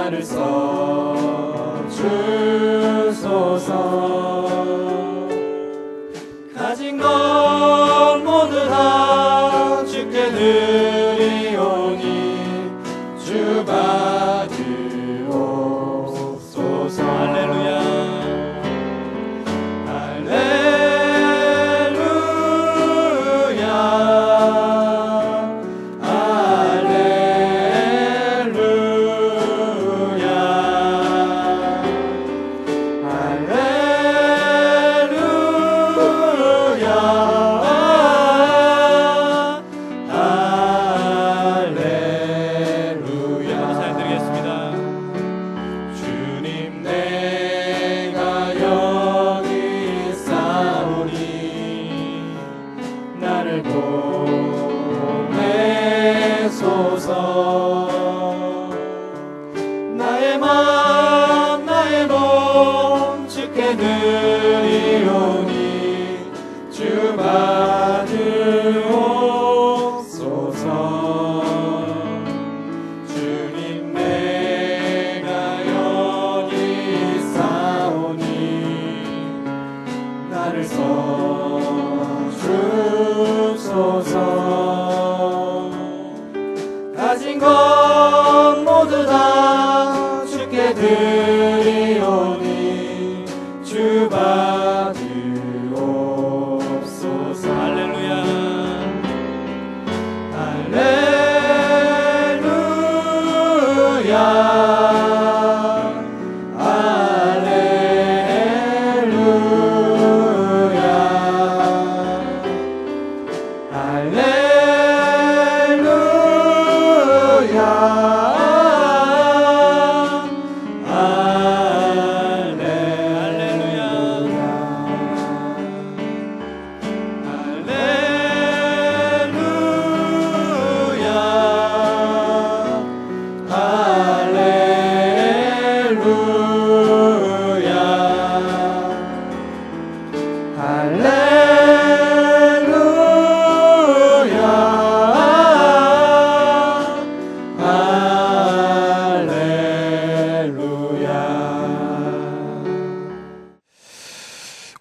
나를 써주소서. 가진 것 모두 다 주께 드리오니 주 받으옵소서. 할렐루야. 가진 것 모두 다 주께 드리오니 주 받으옵소서. 할렐루야.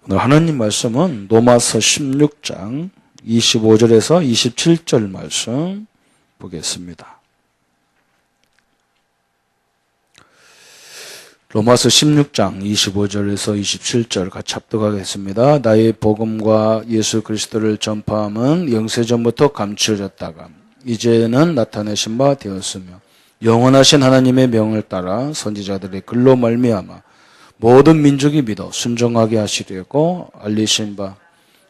오늘 하나님 말씀은 로마서 16장 25절에서 27절 말씀 보겠습니다. 로마서 16장 25절에서 27절 같이 합독하겠습니다. 나의 복음과 예수 그리스도를 전파함은 영세전부터 감추어졌다가 이제는 나타내신 바 되었으며 영원하신 하나님의 명을 따라 선지자들의 글로 말미암아 모든 민족이 믿어 순종하게 하시려고 알리신 바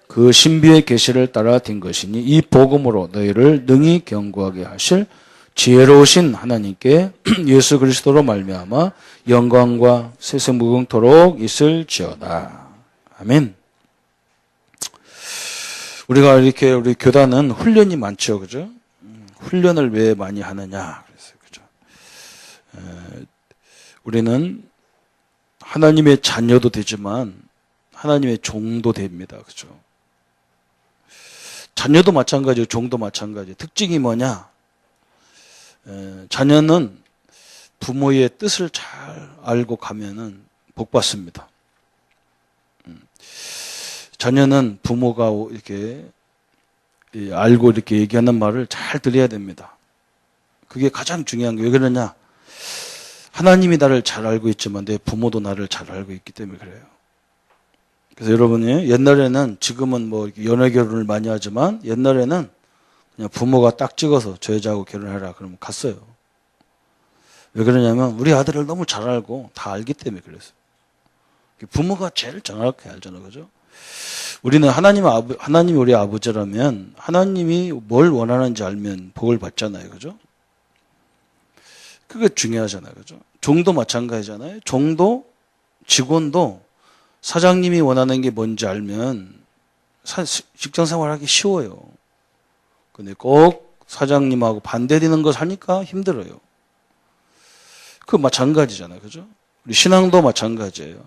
그 신비의 계시를 따라 된 것이니 이 복음으로 너희를 능히 견고하게 하실 지혜로우신 하나님께 예수 그리스도로 말미암아 영광과 세세무궁토록 있을지어다. 아멘. 우리가 이렇게 우리 교단은 훈련이 많죠, 그죠? 훈련을 왜 많이 하느냐? 그래서 그죠? 우리는 하나님의 자녀도 되지만 하나님의 종도 됩니다. 그죠? 자녀도 마찬가지고 종도 마찬가지예요. 특징이 뭐냐? 자녀는 부모의 뜻을 잘 알고 가면은 복 받습니다. 자녀는 부모가 이렇게 알고 이렇게 얘기하는 말을 잘 들어야 됩니다. 그게 가장 중요한 거예요. 왜 그러냐? 하나님이 나를 잘 알고 있지만 내 부모도 나를 잘 알고 있기 때문에 그래요. 그래서 여러분이 옛날에는 지금은 뭐 연애 결혼을 많이 하지만 옛날에는 그냥 부모가 딱 찍어서 저 여자하고 결혼해라 그러면 갔어요. 왜 그러냐면 우리 아들을 너무 잘 알고 다 알기 때문에 그랬어요. 부모가 제일 정확하게 알잖아요. 그죠? 우리는 하나님이 우리 아버지라면 하나님이 뭘 원하는지 알면 복을 받잖아요. 그죠? 그게 중요하잖아요. 그죠? 종도 마찬가지잖아요. 종도, 직원도 사장님이 원하는 게 뭔지 알면 직장 생활하기 쉬워요. 근데 꼭 사장님하고 반대되는 걸 하니까 힘들어요. 그 마찬가지잖아요. 그죠? 우리 신앙도 마찬가지예요.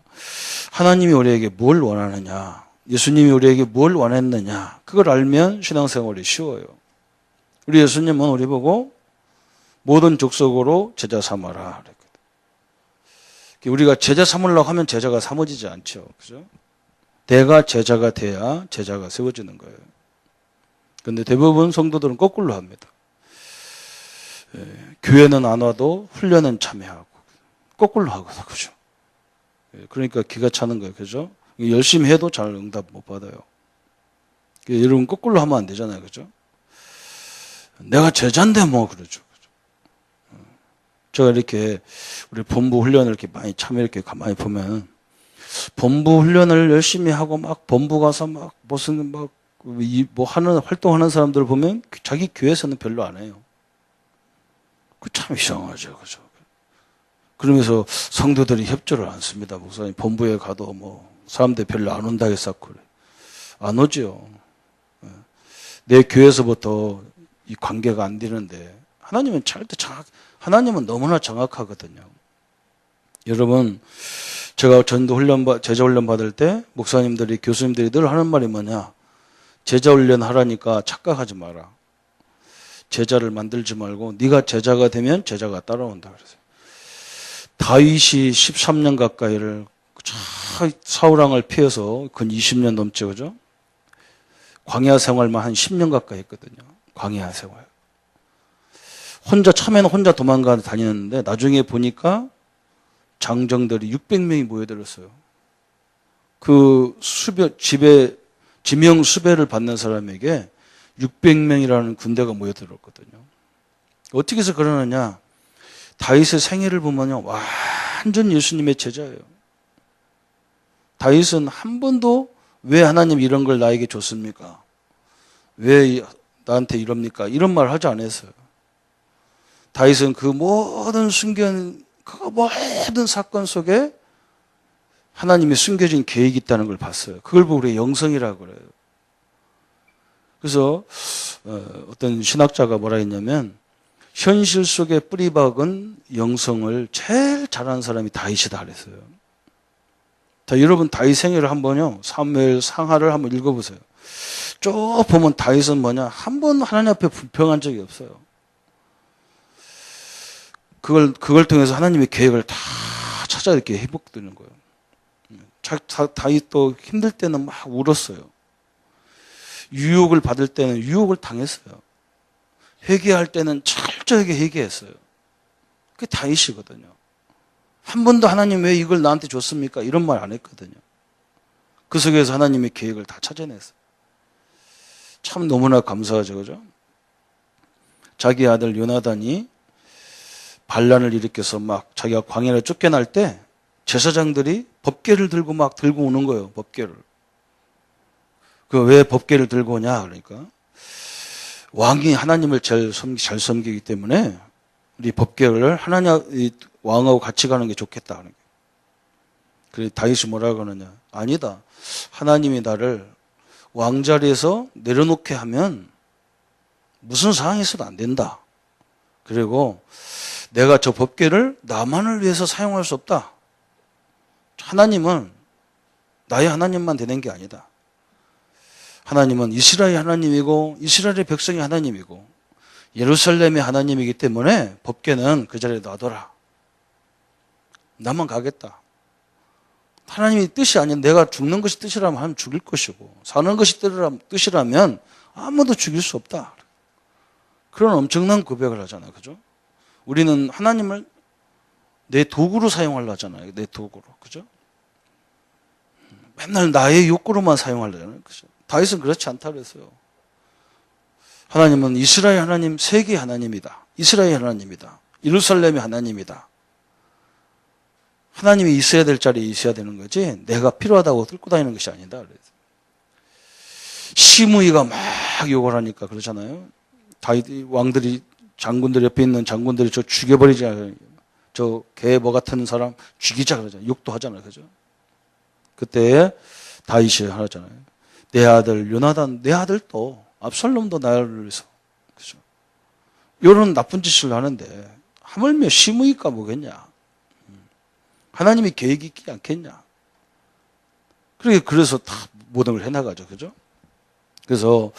하나님이 우리에게 뭘 원하느냐, 예수님이 우리에게 뭘 원했느냐, 그걸 알면 신앙생활이 쉬워요. 우리 예수님은 우리 보고 모든 족속으로 제자 삼아라 그랬거든. 우리가 제자 삼으려고 하면 제자가 삼어지지 않죠. 그죠? 내가 제자가 돼야 제자가 세워지는 거예요. 근데 대부분 성도들은 거꾸로 합니다. 교회는 안 와도 훈련은 참여하고 거꾸로 하거든요. 그죠? 그러니까 기가 차는 거예요. 그죠? 열심히 해도 잘 응답 못 받아요. 여러분 거꾸로 하면 안 되잖아요. 그죠? 내가 제자인데 뭐 그러죠. 제가 이렇게 우리 본부 훈련을 이렇게 많이 참여 이렇게 가만히 보면 본부 훈련을 열심히 하고 막 본부 가서 막 무슨 막 뭐 하는 활동하는 사람들을 보면 자기 교회에서는 별로 안 해요. 그 참 이상하죠, 그죠? 그러면서 성도들이 협조를 안 씁니다. 목사님 본부에 가도 뭐 사람들 별로 안 온다 해서 그래. 안 오죠. 내 교회에서부터 이 관계가 안 되는데 하나님은 하나님은 너무나 정확하거든요. 여러분, 제가 제자 훈련 받을 때 목사님들이 교수님들이 늘 하는 말이 뭐냐? 제자 훈련 하라니까 착각하지 마라. 제자를 만들지 말고 네가 제자가 되면 제자가 따라온다 그랬어요. 다윗이 13년 가까이를 사울왕을 피해서 근 20년 넘죠, 그죠? 광야 생활만 한 10년 가까이 했거든요. 광야 생활. 처음에는 혼자 도망가 다니는데 나중에 보니까 장정들이 600명이 모여들었어요. 그 지명 수배를 받는 사람에게 600명이라는 군대가 모여들었거든요. 어떻게 해서 그러느냐? 다윗의 생애를 보면요, 완전 예수님의 제자예요. 다윗은 한 번도 왜 하나님 이런 걸 나에게 줬습니까? 왜 나한테 이럽니까? 이런 말 하지 않았어요. 다윗은 그 모든 모든 사건 속에 하나님이 숨겨진 계획이 있다는 걸 봤어요. 그걸 보고 우리가 영성이라고 그래요. 그래서 어떤 신학자가 뭐라 했냐면 현실 속에 뿌리 박은 영성을 제일 잘하는 사람이 다윗이다 그랬어요. 자, 여러분 다윗 생애를 한번요, 사무엘 상하를 한번 읽어보세요. 쭉 보면 다윗은 뭐냐, 한 번 하나님 앞에 불평한 적이 없어요. 그걸 통해서 하나님의 계획을 다 찾아 이렇게 회복되는 거예요. 다윗도 힘들 때는 막 울었어요. 유혹을 받을 때는 유혹을 당했어요. 회개할 때는 철저하게 회개했어요. 그게 다윗이거든요. 한 번도 하나님 왜 이걸 나한테 줬습니까? 이런 말 안 했거든요. 그 속에서 하나님의 계획을 다 찾아냈어요. 참 너무나 감사하죠, 그죠? 자기 아들 요나단이 반란을 일으켜서 막 자기가 광야를 쫓겨날 때 제사장들이 법궤를 들고 오는 거예요, 법궤를. 왜 법궤를 들고 오냐? 그러니까 왕이 하나님을 제일 잘 섬기기 때문에 우리 법궤를 왕하고 같이 가는 게 좋겠다 하는 거예요. 그래 다윗이 뭐라고 하느냐? 아니다. 하나님이 나를 왕자리에서 내려놓게 하면 무슨 상황이 있어도 안 된다. 그리고 내가 저 법궤를 나만을 위해서 사용할 수 없다. 하나님은 나의 하나님만 되는 게 아니다. 하나님은 이스라엘 하나님이고 이스라엘의 백성의 하나님이고 예루살렘의 하나님이기 때문에 법궤는 그 자리에 놔둬라. 나만 가겠다. 하나님의 뜻이 아닌 내가 죽는 것이 뜻이라면 하면 죽일 것이고 사는 것이 뜻이라면 아무도 죽일 수 없다. 그런 엄청난 고백을 하잖아요. 그죠? 우리는 하나님을 내 도구로 사용하려 하잖아요. 내 도구로. 그죠? 맨날 나의 욕구로만 사용하려 하잖아요. 그죠? 다윗은 그렇지 않다 그랬어요. 하나님은 이스라엘 하나님, 세계 하나님이다. 이스라엘 하나님이다. 예루살렘의 하나님이다. 하나님이 있어야 될 자리에 있어야 되는 거지 내가 필요하다고 들고 다니는 것이 아니다. 그랬어요. 시므이가 막 욕을 하니까 그러잖아요. 다윗 왕들이 장군들 옆에 있는 장군들이 저 죽여버리자. 저 개 뭐 같은 사람 죽이자 그러잖아요. 욕도 하잖아요. 그죠? 그때 다윗이 하잖아요. 내 아들 요나단, 내 아들도 압살롬도 나를 위해서. 그죠? 이런 나쁜 짓을 하는데 하물며 시므이가 뭐겠냐? 하나님이 계획이 있지 않겠냐? 그래서 다 모든 걸 해나가죠. 그죠? 그래서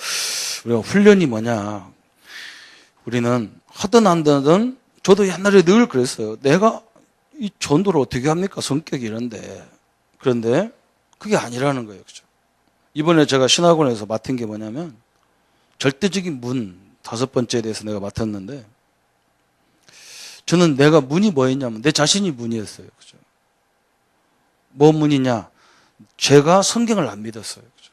우리가 훈련이 뭐냐? 우리는 하든 안 되든 저도 옛날에 늘 그랬어요. 내가 이 전도를 어떻게 합니까? 성격이 이런데. 그런데 그게 아니라는 거예요. 그죠? 이번에 제가 신학원에서 맡은 게 뭐냐면 절대적인 문 5번째에 대해서 내가 맡았는데 저는 내가 문이 뭐였냐면 내 자신이 문이었어요. 그죠? 뭐 문이냐? 제가 성경을 안 믿었어요. 그죠?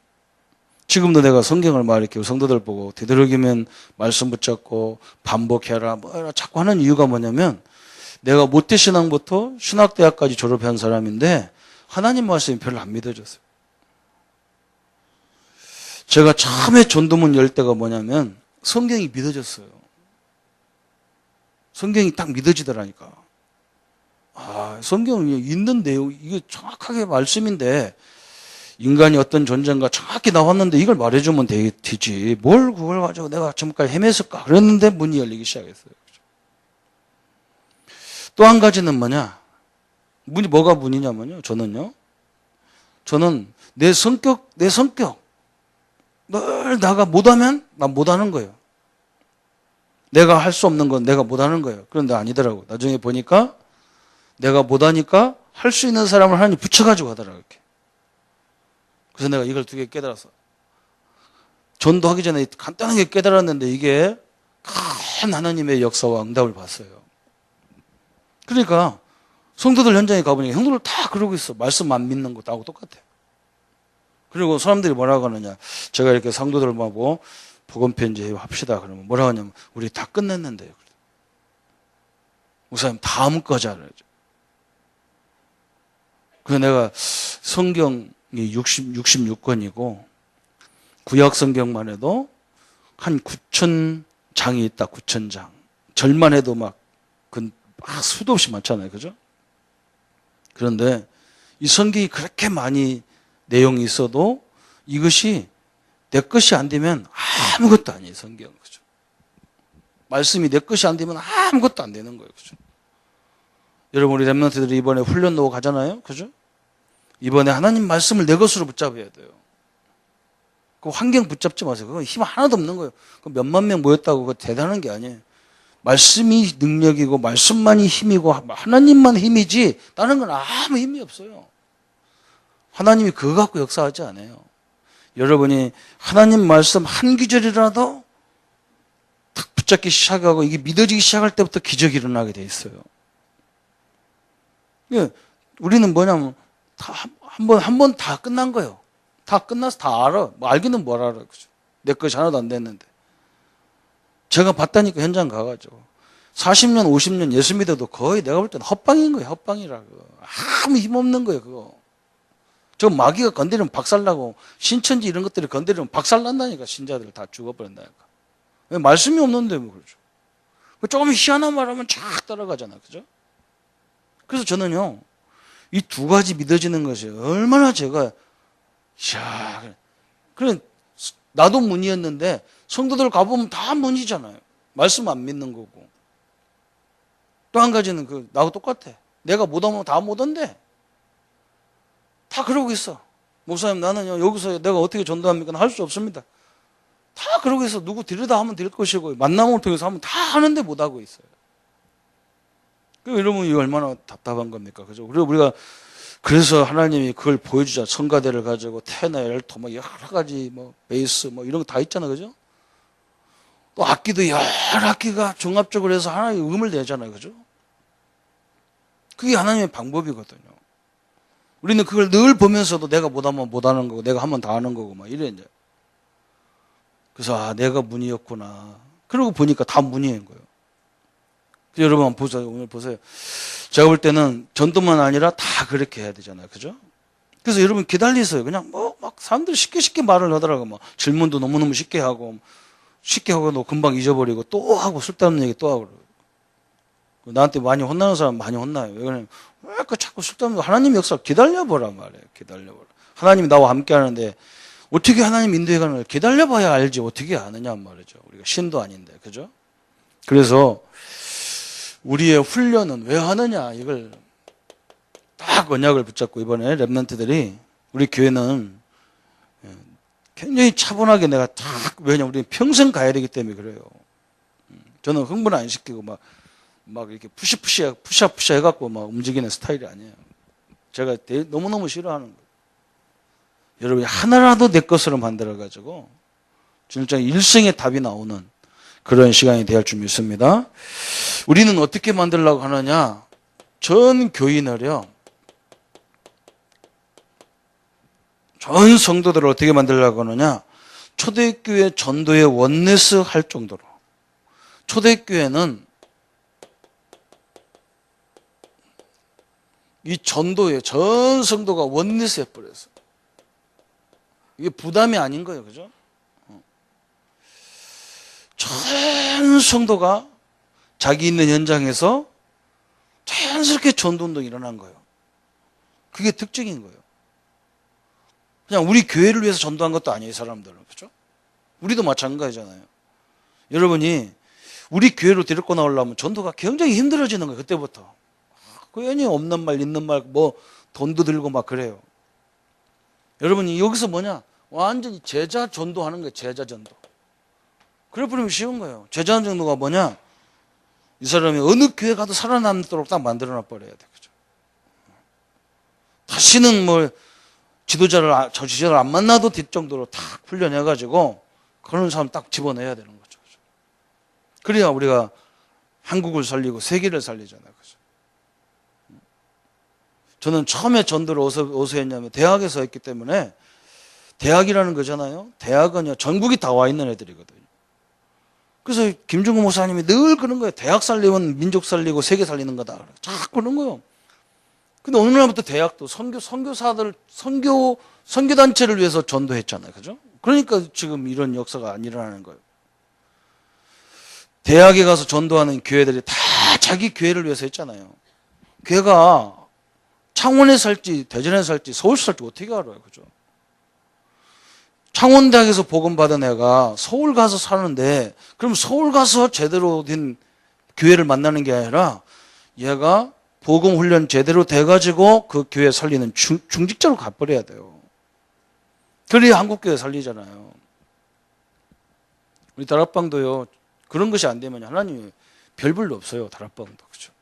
지금도 내가 성경을 막 이렇게 성도들 보고 되도록이면 말씀 붙잡고 반복해라 뭐 자꾸 하는 이유가 뭐냐면 내가 모태신앙부터 신학대학까지 졸업한 사람인데 하나님 말씀이 별로 안 믿어졌어요. 제가 처음에 전도문 열 때가 뭐냐면 성경이 믿어졌어요. 성경이 딱 믿어지더라니까. 아, 성경이 있는 내용, 이게 정확하게 말씀인데 인간이 어떤 존재인가 정확히 나왔는데 이걸 말해주면 되지. 뭘 그걸 가지고 내가 지금까지 헤맸을까? 그랬는데 문이 열리기 시작했어요. 또 한 가지는 뭐냐? 문이 뭐가 문이냐면요. 저는 내 성격 늘 내가 못하면 난 못하는 거예요. 내가 할 수 없는 건 내가 못하는 거예요. 그런데 아니더라고. 나중에 보니까 내가 못하니까 할 수 있는 사람을 하나님 붙여가지고 하더라고. 이렇게. 그래서 내가 이걸 2개 깨달았어. 전도하기 전에 간단하게 깨달았는데 이게 큰 하나님의 역사와 응답을 봤어요. 그러니까 성도들 현장에 가보니까 형들 다 그러고 있어. 말씀 안 믿는 거 나하고 똑같아. 그리고 사람들이 뭐라고 하느냐. 제가 이렇게 성도들하고 복음편지 합시다. 그러면 뭐라고 하냐면 우리 다 끝냈는데요. 목사님 다음 거자. 그래서 내가 성경이 66권이고 구약 성경만 해도 한 9,000장이 있다. 9,000장. 절만 해도 막 수도 없이 많잖아요. 그죠? 그런데 이 성경이 그렇게 많이 내용이 있어도 이것이 내 것이 안 되면 아무것도 아니에요. 성경. 그죠? 말씀이 내 것이 안 되면 아무것도 안 되는 거예요. 그죠? 여러분 우리 렘넌트들이 이번에 훈련 놓고 가잖아요. 그죠? 이번에 하나님 말씀을 내 것으로 붙잡아야 돼요. 그 환경 붙잡지 마세요. 그건 힘 하나도 없는 거예요. 그 몇만 명 모였다고 그거 대단한 게 아니에요. 말씀이 능력이고 말씀만이 힘이고 하나님만 힘이지 다른 건 아무 힘이 없어요. 하나님이 그거 갖고 역사하지 않아요. 여러분이 하나님 말씀 한 구절이라도 탁 붙잡기 시작하고 이게 믿어지기 시작할 때부터 기적이 일어나게 돼 있어요. 우리는 뭐냐면 한 번 다 끝난 거예요. 다 끝나서 다 알아. 뭐 알기는 뭘 알아. 그죠? 내 것이 하나도 안 됐는데. 제가 봤다니까 현장 가가지고 40년 50년 예수 믿어도 거의 내가 볼 때는 헛방인 거예요. 헛방이라고. 아무 힘없는 거예요. 그거. 저 마귀가 건드리면 박살나고 신천지 이런 것들이 건드리면 박살난다니까. 신자들 다 죽어버린다니까. 말씀이 없는데 뭐 그러죠. 조금 희한한 말 하면 쫙 따라가잖아. 그죠? 그래서 저는요. 이 2가지 믿어지는 것이 얼마나 제가 그래 나도 문이었는데 성도들 가보면 다 문이잖아요. 말씀 안 믿는 거고. 또 한 가지는 나하고 똑같아. 내가 못하면 다 못한대. 다 그러고 있어. 목사님 나는요 여기서 내가 어떻게 전도합니까? 할 수 없습니다. 다 그러고 있어. 누구 데려다 하면 될 것이고 만남을 통해서 하면 다 하는데 못하고 있어요. 여러분 이거 얼마나 답답한 겁니까? 그죠? 그래서 하나님이 그걸 보여주자. 성가대를 가지고 테너, 엘토, 뭐 여러 가지 베이스 이런 거 다 있잖아. 그죠? 또 악기도 여러 악기가 종합적으로 해서 하나의 음을 내잖아요. 그죠? 그게 하나님의 방법이거든요. 우리는 그걸 늘 보면서도 내가 못하면 못하는 거고 내가 하면 다 하는 거고 이래 이제. 그래서 내가 문이었구나. 그러고 보니까 다 문이인 거예요. 여러분 보세요. 오늘 보세요. 제가 볼 때는 전도만 아니라 다 그렇게 해야 되잖아요. 그죠? 그래서 여러분 기다리세요. 그냥 막 사람들이 쉽게 말을 하더라고. 질문도 너무너무 쉽게 하고 너 금방 잊어버리고 또 하고 쓸데없는 얘기 또 하고. 나한테 많이 혼나는 사람 많이 혼나요. 왜 그러냐면 왜 자꾸 쓸데없는 하나님 역사 기다려보란 말이에요. 기다려보라. 하나님이 나와 함께 하는데 어떻게 하나님 인도해 가는 걸 기다려봐야 알지 어떻게 아느냐 말이죠. 우리가 신도 아닌데. 그죠? 그래서 우리의 훈련은 왜 하느냐 이걸 딱 언약을 붙잡고 이번에 렘넌트들이 우리 교회는 굉장히 차분하게 내가 왜냐면 우리 평생 가야 되기 때문에 그래요. 저는 흥분 안 시키고 막 막 이렇게 푸샤 해갖고 막 움직이는 스타일이 아니에요. 제가 너무너무 싫어하는 거예요. 여러분이 하나라도 내 것으로 만들어가지고 진짜 일생의 답이 나오는 그런 시간이 되어야 할 줄 믿습니다. 우리는 어떻게 만들려고 하느냐? 전 교인을요, 전 성도들을 어떻게 만들려고 하느냐? 초대교회 전도의 원네스 할 정도로. 초대교회는 이 전도에 전 성도가 원네스 해버렸어요. 이게 부담이 아닌 거예요. 그죠? 전 성도가 자기 있는 현장에서 자연스럽게 전도운동이 일어난 거예요. 그게 특징인 거예요. 그냥 우리 교회를 위해서 전도한 것도 아니에요, 사람들은. 그죠? 우리도 마찬가지잖아요. 여러분이 우리 교회로 데리고 나오려면 전도가 굉장히 힘들어지는 거예요, 그때부터. 괜히 없는 말, 있는 말, 뭐, 돈도 들고 막 그래요. 여러분이 여기서 뭐냐? 완전히 제자 전도하는 거예요, 제자 전도. 그래 버리면 쉬운 거예요. 제자 전도가 뭐냐? 이 사람이 어느 교회 가도 살아남도록 딱 만들어놔 버려야 돼. 그죠? 다시는 뭐, 지도자를 안 만나도 될 정도로 탁 훈련해가지고, 그런 사람 딱 집어내야 되는 거죠. 그죠? 그래야 우리가 한국을 살리고 세계를 살리잖아요. 그죠? 저는 처음에 전도를 어디서 했냐면 대학에서 했기 때문에 대학이라는 거잖아요. 대학은요, 전국이 다 와 있는 애들이거든요. 그래서 김중구 목사님이 늘 그런 거예요. 대학 살리면 민족 살리고 세계 살리는 거다. 자꾸 그런 거예요. 근데 어느 날부터 대학도 선교사들, 선교단체를 위해서 전도했잖아요. 그죠? 그러니까 지금 이런 역사가 안 일어나는 거예요. 대학에 가서 전도하는 교회들이 다 자기 교회를 위해서 했잖아요. 교회가 창원에 살지, 대전에 살지, 서울에 살지 어떻게 알아요? 그죠? 창원대학에서 복음 받은 애가 서울 가서 사는데, 그럼 서울 가서 제대로 된 교회를 만나는 게 아니라 얘가 복음 훈련 제대로 돼가지고 그 교회 살리는 중직자로 가버려야 돼요. 그래야 한국교회 살리잖아요. 우리 다락방도요, 그런 것이 안 되면 하나님이 별볼도 없어요. 다락방도. 그죠?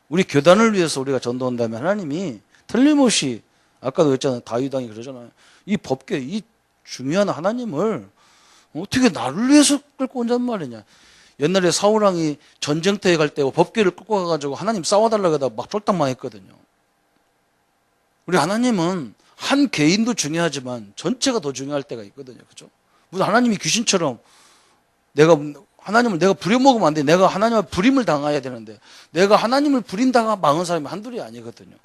우리 교단을 위해서 우리가 전도한다면 하나님이 틀림없이, 아까도 했잖아요. 다윗왕이 그러잖아요. 이 법궤, 이 중요한 하나님을 어떻게 나를 위해서 끌고 온단 말이냐. 옛날에 사울왕이 전쟁터에 갈 때 법궤를 끌고 가가지고 하나님 싸워달라고 하다 막 쫄딱만 했거든요. 우리 하나님은 한 개인도 중요하지만 전체가 더 중요할 때가 있거든요. 그죠? 무슨 하나님이 귀신처럼 하나님을 내가 부려먹으면 안 돼. 내가 하나님을 부림을 당해야 되는데, 내가 하나님을 부린다가 망한 사람이 한둘이 아니거든요.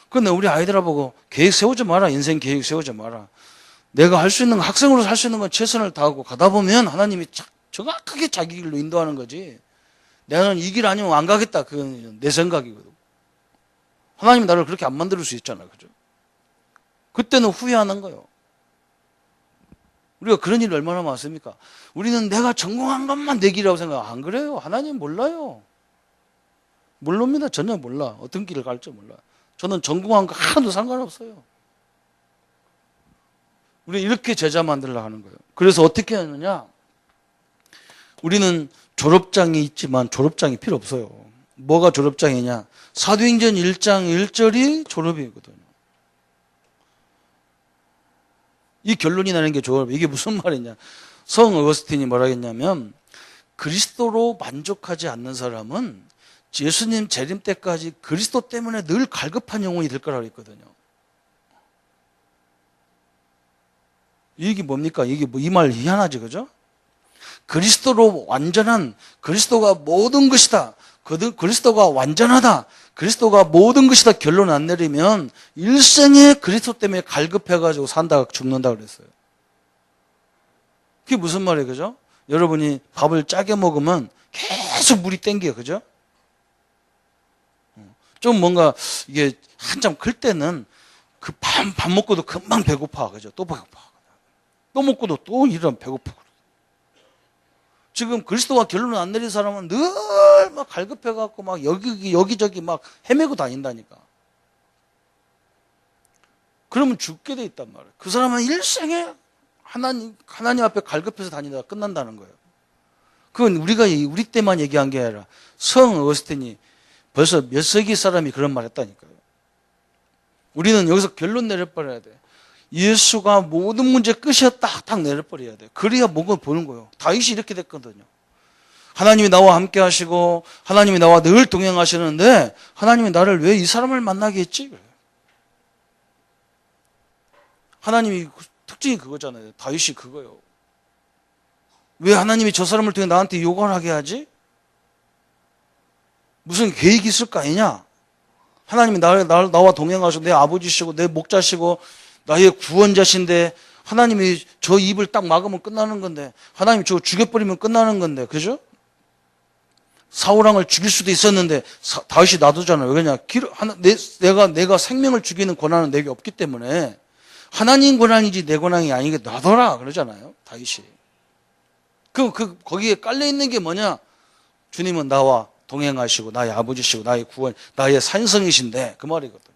그런데 우리 아이들아 보고 계획 세우지 마라. 인생 계획 세우지 마라. 내가 할 수 있는 건, 학생으로서 할 수 있는 건 최선을 다하고 가다 보면 하나님이 정확하게 자기 길로 인도하는 거지. 내가 이 길 아니면 안 가겠다. 그건 내 생각이거든. 하나님이 나를 그렇게 안 만들 수 있잖아요. 그죠? 그때는 후회하는 거예요. 우리가 그런 일이 얼마나 많습니까? 우리는 내가 전공한 것만 내 길이라고 생각해요. 안 그래요. 하나님 몰라요. 모릅니다. 전혀 몰라. 어떤 길을 갈지 몰라. 저는 전공한 거 하나도 상관없어요. 우리 이렇게 제자 만들려고 하는 거예요. 그래서 어떻게 하느냐? 우리는 졸업장이 있지만 졸업장이 필요 없어요. 뭐가 졸업장이냐? 사도행전 1장 1절이 졸업이거든요. 이 결론이 나는 게 졸업. 이게 무슨 말이냐? 성 어거스틴이 뭐라 했냐면, 그리스도로 만족하지 않는 사람은 예수님 재림 때까지 그리스도 때문에 늘 갈급한 영혼이 될 거라고 했거든요. 이게 뭡니까? 이게 뭐 이 말 희한하지, 그죠? 그리스도로 완전한, 그리스도가 모든 것이다. 그리스도가 완전하다. 그리스도가 모든 것이다. 결론 안 내리면 일생에 그리스도 때문에 갈급해가지고 산다가 죽는다 그랬어요. 그게 무슨 말이에요, 그죠? 여러분이 밥을 짜게 먹으면 계속 물이 땡겨요, 그죠? 좀 뭔가 이게 한참 클 때는 그 밥 먹고도 금방 배고파, 그죠? 또 배고파. 또 먹고도 또 이런 배고프고. 지금 그리스도가 결론을 안 내린 사람은 늘 막 갈급해갖고 막 여기저기 막 헤매고 다닌다니까. 그러면 죽게 돼 있단 말이에요. 그 사람은 일생에 하나님 앞에 갈급해서 다니다가 끝난다는 거예요. 그건 우리 때만 얘기한 게 아니라 성 어거스틴이 벌써 몇 세기 사람이 그런 말 했다니까요. 우리는 여기서 결론 내려버려야 돼. 예수가 모든 문제 끝이었다 딱 내려버려야 돼. 그래야 뭔가 보는 거예요. 다윗이 이렇게 됐거든요. 하나님이 나와 함께 하시고 하나님이 나와 늘 동행하시는데 하나님이 나를 왜 이 사람을 만나게 했지? 하나님이 특징이 그거잖아요. 다윗이 그거예요. 왜 하나님이 저 사람을 통해 나한테 욕을 하게 하지? 무슨 계획이 있을 거 아니냐? 하나님이 나와 동행하시고 내 아버지시고 내 목자시고 나의 구원자신데 하나님이 저 입을 딱 막으면 끝나는 건데 하나님이 저 죽여버리면 끝나는 건데 그죠? 사울왕을 죽일 수도 있었는데 다윗이 놔두잖아요. 왜냐? 내가 생명을 죽이는 권한은 내게 없기 때문에 하나님 권한이지 내 권한이 아니게 놔둬라 그러잖아요. 다윗이. 거기에 깔려있는 게 뭐냐? 주님은 나와 동행하시고 나의 아버지시고 나의 구원, 나의 산성이신데 그 말이거든.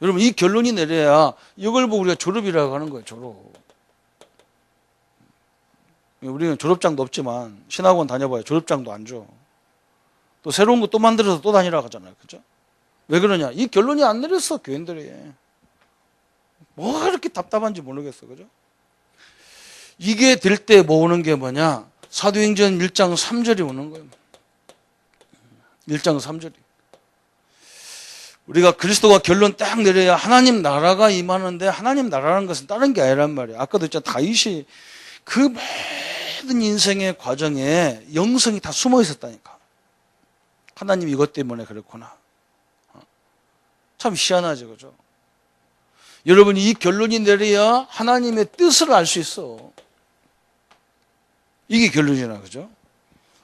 여러분 이 결론이 내려야 이걸 보고 우리가 졸업이라고 하는 거예요. 졸업. 우리는 졸업장도 없지만 신학원 다녀봐요. 졸업장도 안 줘. 또 새로운 거 또 만들어서 또 다니라고 하잖아요. 그죠? 왜 그러냐? 이 결론이 안 내렸어. 교인들이. 뭐가 그렇게 답답한지 모르겠어. 그죠? 이게 될 때 뭐 오는 게 뭐냐? 사도행전 1장 3절이 오는 거예요. 1장 3절이. 우리가 그리스도가 결론 딱 내려야 하나님 나라가 임하는데 하나님 나라라는 것은 다른 게 아니란 말이에요. 아까도 했잖아. 다윗이 그 모든 인생의 과정에 영성이 다 숨어 있었다니까. 하나님 이것 때문에 그렇구나. 참 희한하죠. 그죠? 여러분 이 결론이 내려야 하나님의 뜻을 알 수 있어. 이게 결론이잖아. 그죠?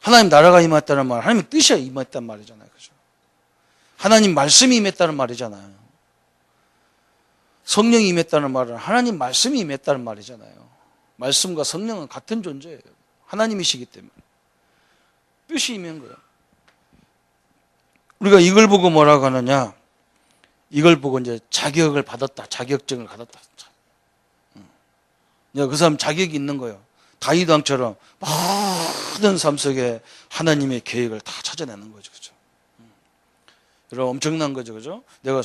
하나님 나라가 임했다는 말, 하나님의 뜻이 임했단 말이잖아요. 그죠? 하나님 말씀이 임했다는 말이잖아요. 성령이 임했다는 말은 하나님 말씀이 임했다는 말이잖아요. 말씀과 성령은 같은 존재예요. 하나님이시기 때문에. 뜻이 임한 거예요. 우리가 이걸 보고 뭐라고 하느냐? 이걸 보고 이제 자격을 받았다. 자격증을 받았다. 그 사람 자격이 있는 거예요. 다윗 왕처럼 모든 삶 속에 하나님의 계획을 다 찾아내는 거죠. 그죠? 여러분 엄청난 거죠. 그죠? 내가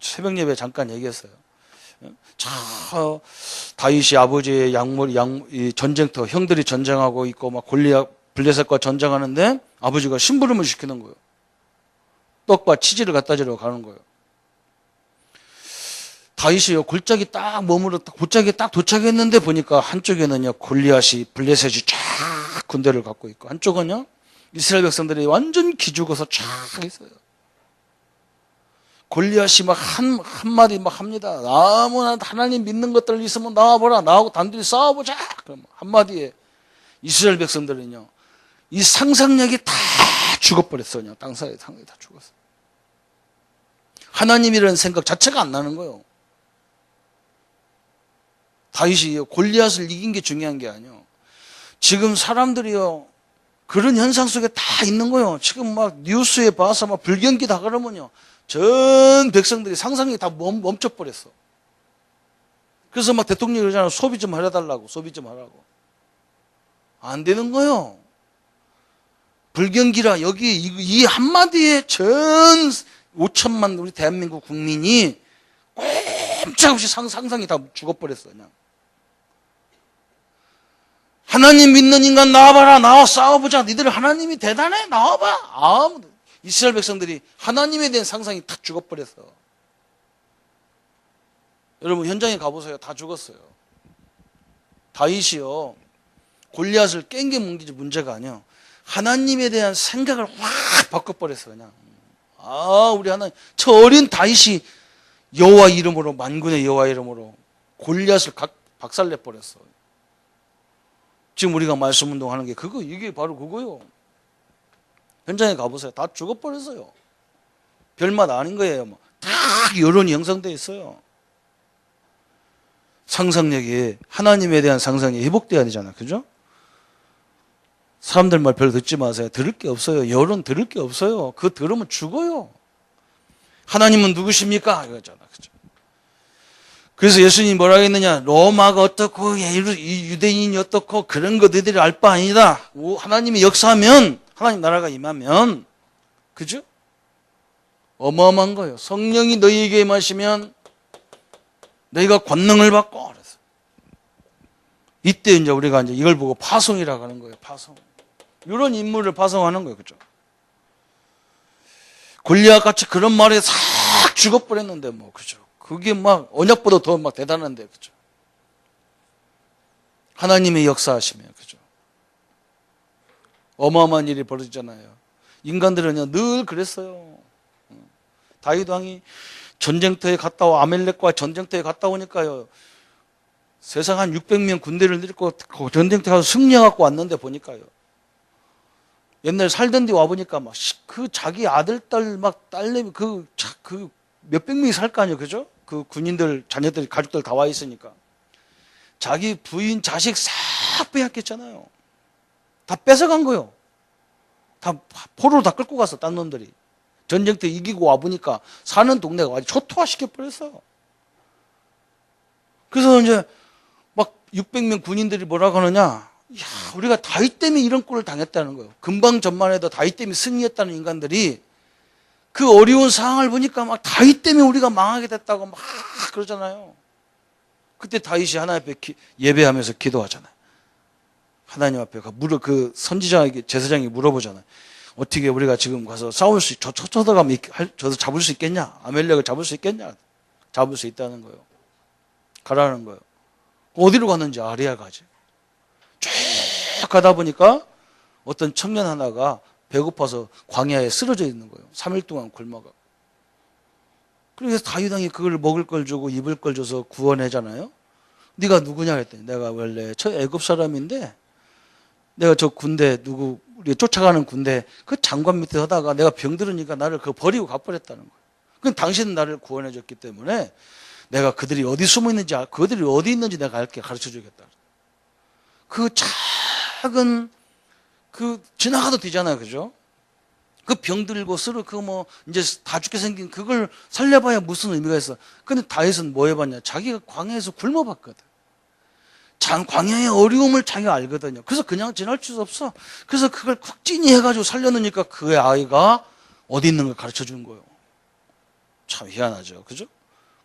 새벽 예배 잠깐 얘기했어요. 다윗이 아버지의 전쟁터, 형들이 전쟁하고 있고 막 블레셋과 전쟁하는데 아버지가 심부름을 시키는 거예요. 떡과 치즈를 갖다 주러 가는 거예요. 다윗이요 골짜기 딱 도착했는데 보니까 한쪽에는요 골리앗이 블레셋이 쫙 군대를 갖고 있고 한쪽은요 이스라엘 백성들이 완전 기죽어서 쫙 있어요. 골리앗이 막 한마디 막 합니다. 아무나 하나님 믿는 것들 있으면 나와보라. 나하고 단둘이 싸워보자. 그럼 한마디에 이스라엘 백성들은요 이 상상력이 다 죽어버렸어요. 그냥 땅사이 상상이 다 죽었어요. 하나님이라는 생각 자체가 안 나는 거예요. 다윗이 골리앗을 이긴 게 중요한 게 아니에요. 지금 사람들이요 그런 현상 속에 다 있는 거예요. 지금 막 뉴스에 봐서 막 불경기 다 그러면요 전 백성들이 상상이 다 멈춰버렸어. 그래서 막 대통령이 그러잖아요. 소비 좀 해달라고. 소비 좀 하라고. 안 되는 거예요. 불경기라 여기 이 한마디에 전 5천만 우리 대한민국 국민이 꼼짝없이 상상이 다 죽어버렸어. 그냥. 하나님 믿는 인간 나와봐라. 나와 싸워보자. 니들 하나님이 대단해. 나와봐. 이스라엘 백성들이 하나님에 대한 상상이 다 죽어버렸어. 여러분 현장에 가보세요. 다 죽었어요. 다윗이요 골리앗을 깬 게 문제가 아니에요. 하나님에 대한 생각을 확 바꿔버렸어. 그냥. 우리 하나님 저 어린 다윗이 여호와 이름으로 만군의 여호와 이름으로 골리앗을 박살내버렸어. 지금 우리가 말씀 운동하는 게 이게 바로 그거예요. 현장에 가보세요. 다 죽어버렸어요. 별맛 아닌 거예요. 다 여론이 형성되어 있어요. 상상력이 하나님에 대한 상상이 회복돼야 되잖아요. 그죠? 사람들 말 별로 듣지 마세요. 들을 게 없어요. 여론 들을 게 없어요. 그거 들으면 죽어요. 하나님은 누구십니까? 이거잖아. 그죠? 그래서 예수님이 뭐라 했느냐? 로마가 어떻고 유대인이 어떻고 그런 거 너희들이 알 바 아니다. 하나님이 역사하면, 하나님 나라가 임하면, 그죠? 어마어마한 거예요. 성령이 너희에게 임하시면 너희가 권능을 받고. 그래서 이때 이제 우리가 이제 이걸 보고 파송이라고 하는 거예요. 파송. 이런 인물을 파송하는 거예요. 그죠? 골리앗 같이 그런 말에 싹 죽어버렸는데 뭐, 그죠? 그게 막 언약보다 더 막 대단한데, 그죠? 하나님의 역사하시면, 그죠? 어마어마한 일이 벌어지잖아요. 인간들은 늘 그랬어요. 다윗 왕이 전쟁터에 갔다 와, 아멜렉과 전쟁터에 갔다 오니까요, 세상 한 600명 군대를 들고 전쟁터에 가서 승리해갖고 왔는데 보니까요, 옛날 살던 데 와보니까 막 그 자기 아들, 딸, 막 딸내미, 그 몇백 명이 살 거 아니에요, 그죠? 그 군인들, 자녀들, 가족들 다 와 있으니까. 자기 부인, 자식 싹 빼앗겼잖아요. 다 뺏어간 거예요. 다 포로로 다 끌고 갔어, 딴 놈들이. 전쟁터 이기고 와보니까 사는 동네가 완전 초토화시켜버렸어. 그래서 이제 막 600명 군인들이 뭐라고 하느냐. 야, 우리가 다윗 때문에 이런 꼴을 당했다는 거예요. 금방 전만 해도 다윗 때문에 승리했다는 인간들이 그 어려운 상황을 보니까 막 다윗 때문에 우리가 망하게 됐다고 막 그러잖아요. 그때 다윗이 하나님 앞에 예배하면서 기도하잖아요. 하나님 앞에 그 선지자에게, 제사장이 물어보잖아요. 어떻게 우리가 지금 가서 싸울 수, 쳐들어가면 저도 잡을 수 있겠냐? 아멜렉을 잡을 수 있겠냐? 잡을 수 있다는 거예요. 가라는 거예요. 어디로 갔는지 아리아 가지. 쭉 가다 보니까 어떤 청년 하나가 배고파서 광야에 쓰러져 있는 거예요. 3일 동안 굶어가. 그래서 다윗 왕이 그걸 먹을 걸 주고 입을 걸 줘서 구원하잖아요. 네가 누구냐 했더니 내가 원래 저 애굽 사람인데 내가 저 군대 우리 쫓아가는 군대 그 장관 밑에 하다가 내가 병들으니까 나를 버리고 가버렸다는 거예요. 그럼 당신은 나를 구원해 줬기 때문에 내가 그들이 어디 숨어 있는지 그들이 어디 있는지 내가 알게 가르쳐 주겠다. 그 작은 지나가도 되잖아요, 그죠? 그 병들고 이제 다 죽게 생긴 그걸 살려봐야 무슨 의미가 있어? 근데 다윗은 뭐 해봤냐? 자기가 광야에서 굶어봤거든. 광야의 어려움을 자기가 알거든요. 그래서 그냥 지날 수 없어. 그래서 그걸 쿡진히 해가지고 살려놓으니까 그 아이가 어디 있는 걸 가르쳐 주는 거예요. 참 희한하죠, 그죠?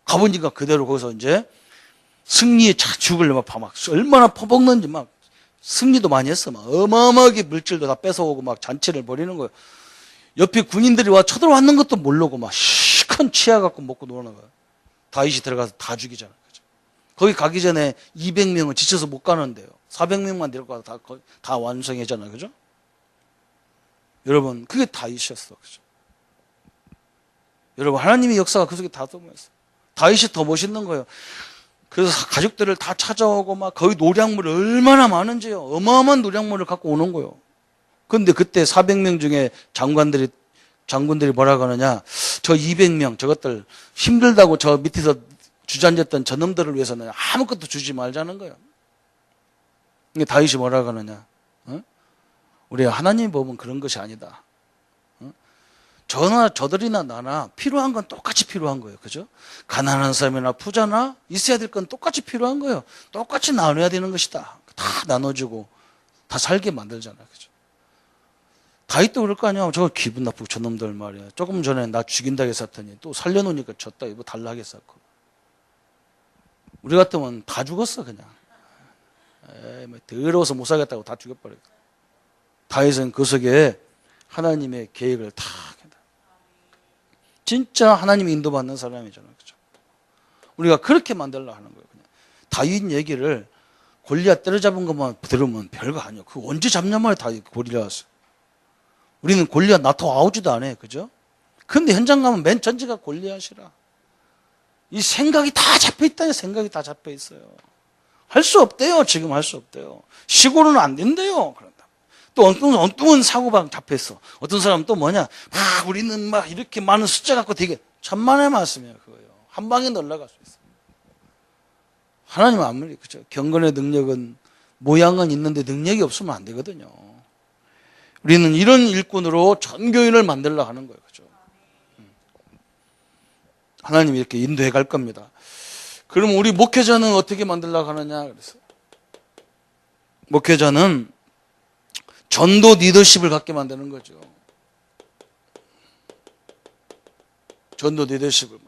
가보니까 그대로 거기서 이제 승리의 죽을 막 얼마나 퍼먹는지 막 승리도 많이 했어. 막 어마어마하게 물질도 다 뺏어오고 막 잔치를 벌이는 거예요. 옆에 군인들이 와 쳐들어왔는 것도 모르고 막 시큰 치아갖고 먹고 노는 거예요. 다윗이 들어가서 다 죽이잖아요. 그죠? 거기 가기 전에 200명은 지쳐서 못 가는데요. 400명만 데려가서 다 완성했잖아요. 그죠? 여러분, 그게 다윗이었어. 그죠? 여러분, 하나님의 역사가 그 속에 다 들어있어요. 다윗이 더 멋있는 거예요. 그래서 가족들을 다 찾아오고 막 거기 노량물이 얼마나 많은지요. 어마어마한 노량물을 갖고 오는 거예요. 근데 그때 400명 중에 장군들이 뭐라고 하느냐. 저 200명 저것들 힘들다고 저 밑에서 주저앉았던 저놈들을 위해서는 아무것도 주지 말자는 거예요. 근데 다윗이 뭐라고 하느냐. 우리 하나님 보면 그런 것이 아니다. 저들이나 나나 필요한 건 똑같이 필요한 거예요. 그죠? 가난한 사람이나 부자나 있어야 될 건 똑같이 필요한 거예요. 똑같이 나눠야 되는 것이다. 다 나눠주고 다 살게 만들잖아요. 그죠? 다윗도 그럴 거 아니야. 저거 기분 나쁘고 저놈들 말이야. 조금 전에 나 죽인다 했었더니 또 살려놓으니까 졌다. 이거 달라 하겠었고. 우리 같으면 다 죽었어 그냥. 뭐 더러워서 못 살겠다고 다 죽여버렸어. 다윗은 그 속에 하나님의 계획을 다 진짜 하나님의 인도받는 사람이잖아요. 그죠? 우리가 그렇게 만들려고 하는 거예요. 그냥. 다윗 얘기를 골리앗 때려잡은 것만 들으면 별거 아니에요. 그거 언제 잡냐마요, 다윗 골리앗. 우리는 골리앗 나타나오지도 않아요. 그죠? 근데 현장 가면 맨 전제가 골리앗이라. 이 생각이 다 잡혀있다니, 생각이 다 잡혀있어요. 할 수 없대요. 지금 할 수 없대요. 시골은 안 된대요. 그런다. 또 엉뚱한 사고방 잡혔어. 어떤 사람은 또 뭐냐. 우리는 막 이렇게 많은 숫자 갖고 되게 천만의 말씀이에요. 그거요. 한 방에 날아갈 수 있어요. 하나님은 아무리, 그죠? 경건의 능력은, 모양은 있는데 능력이 없으면 안 되거든요. 우리는 이런 일꾼으로 전 교인을 만들려고 하는 거예요. 그죠? 하나님이 이렇게 인도해 갈 겁니다. 그럼 우리 목회자는 어떻게 만들려고 하느냐? 그래서 목회자는 전도 리더십을 갖게 만드는 거죠. 전도 리더십을.